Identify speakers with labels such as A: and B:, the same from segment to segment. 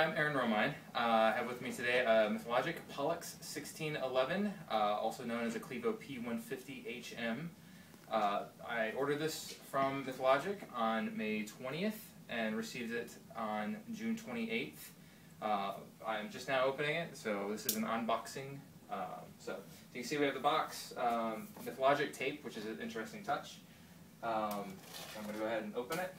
A: I'm Aaron Romine. I have with me today a Mythlogic Pollux 1611, also known as a Clevo P150HM. I ordered this from Mythlogic on May 20th and received it on June 28th. I'm just now opening it, so this is an unboxing. So you can see we have the box, Mythlogic tape, which is an interesting touch. I'm going to go ahead and open it.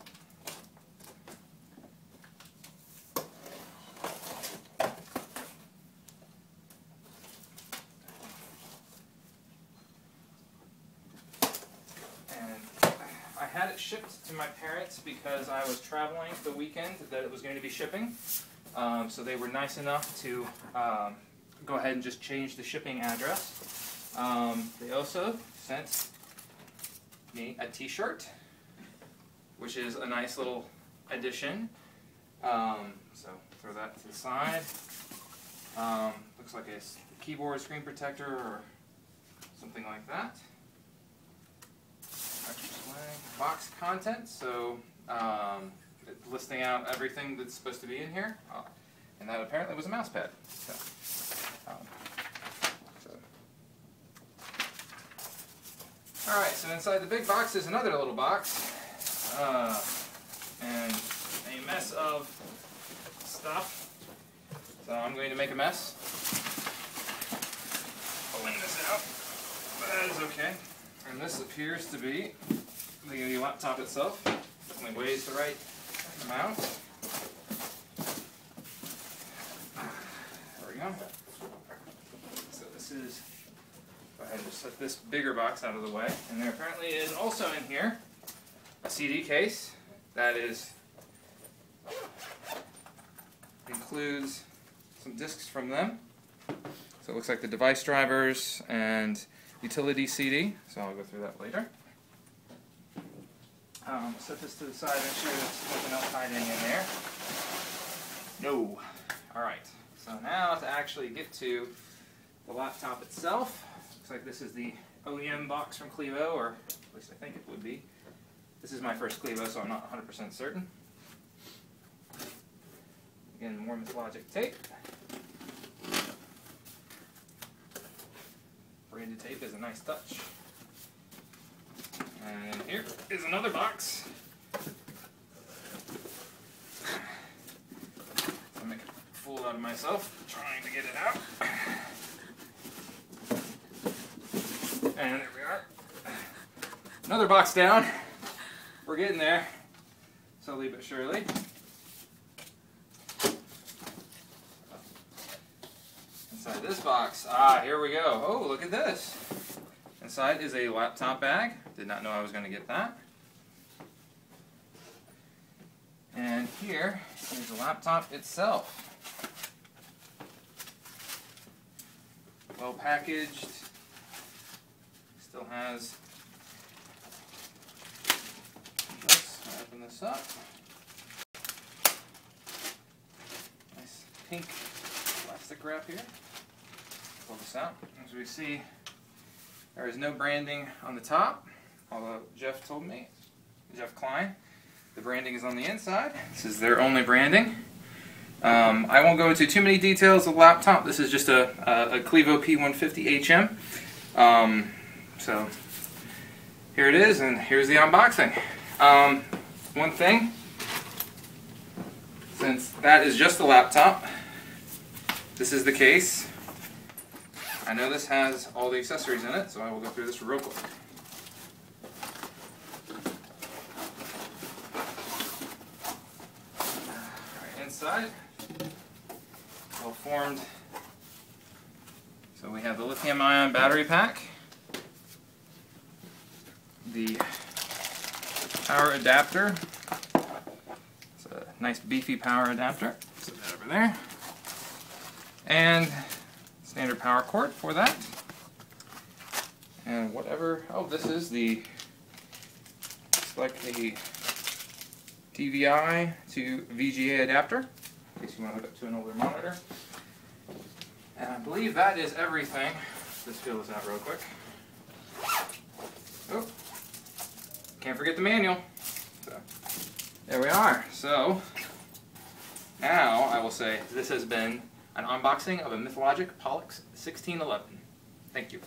A: I had it shipped to my parents because I was traveling the weekend that it was going to be shipping. So they were nice enough to go ahead and just change the shipping address. They also sent me a t-shirt, which is a nice little addition. So throw that to the side. Looks like a keyboard screen protector or something like that. Box contents, so listing out everything that's supposed to be in here, and that apparently was a mouse pad. Alright, so inside the big box is another little box, and a mess of stuff. So I'm going to make a mess. Pulling this out, but that is okay. And this appears to be the laptop itself. Definitely weighs the right amount. There we go. So this is, go ahead and just set this bigger box out of the way. And there apparently is also in here a CD case that includes some discs from them. So it looks like the device drivers and utility CD, so I'll go through that later. Set this to the side, make sure there's nothing else hiding in there. No. Alright, so now to actually get to the laptop itself. Looks like this is the OEM box from Clevo, or at least I think it would be. This is my first Clevo, so I'm not 100% certain. Again, more Mythlogic tape. Branded tape is a nice touch. And here is another box. I'll make a fool out of myself trying to get it out. And there we are. Another box down. We're getting there, slowly but surely. Inside this box, here we go. Oh, look at this. Inside is a laptop bag. Did not know I was going to get that. And here is the laptop itself. Well packaged. Still has. Let's open this up. Nice pink plastic wrap here. Pull this out. As we see, there is no branding on the top, although Jeff told me, Jeff Klein, the branding is on the inside. This is their only branding. I won't go into too many details of the laptop. This is just a Clevo P150HM. So here it is, and here's the unboxing. One thing, since that is just the laptop, this is the case. I know this has all the accessories in it, so I will go through this real quick. Right, inside, well formed. So we have the lithium-ion battery pack, the power adapter. It's a nice beefy power adapter. Set that over there. And standard power cord for that. And whatever, oh, this is it's like a DVI to VGA adapter, in case you want to hook up to an older monitor. And I believe that is everything. Let's fill this out real quick. Oh, can't forget the manual. So, there we are. So, Now I will say this has been an unboxing of a Mythlogic Pollux 1611. Thank you.